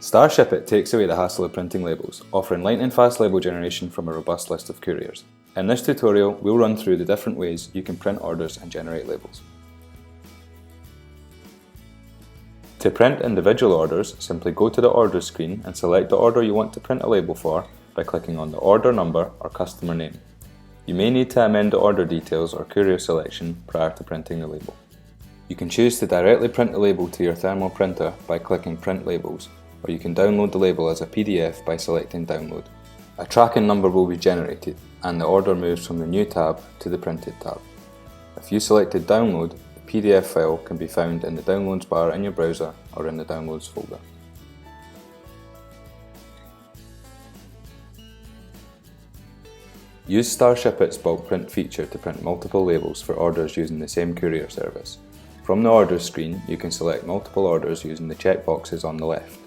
Starshipit takes away the hassle of printing labels, offering lightning-fast label generation from a robust list of couriers. In this tutorial, we'll run through the different ways you can print orders and generate labels. To print individual orders, simply go to the Orders screen and select the order you want to print a label for by clicking on the order number or customer name. You may need to amend the order details or courier selection prior to printing the label. You can choose to directly print the label to your thermal printer by clicking Print Labels, or you can download the label as a PDF by selecting Download. A tracking number will be generated, and the order moves from the New tab to the Printed tab. If you selected Download, the PDF file can be found in the Downloads bar in your browser or in the Downloads folder. Use Starshipit's bulk print feature to print multiple labels for orders using the same courier service. From the Orders screen, you can select multiple orders using the checkboxes on the left.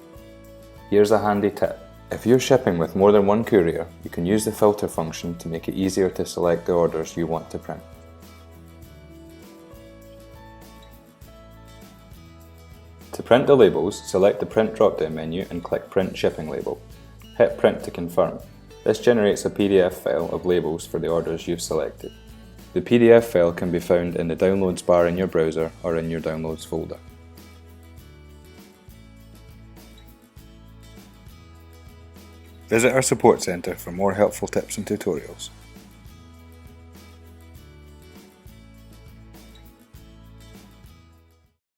Here's a handy tip. If you're shipping with more than one courier, you can use the filter function to make it easier to select the orders you want to print. To print the labels, select the Print drop-down menu and click Print Shipping Label. Hit Print to confirm. This generates a PDF file of labels for the orders you've selected. The PDF file can be found in the Downloads bar in your browser or in your Downloads folder. Visit our support centre for more helpful tips and tutorials.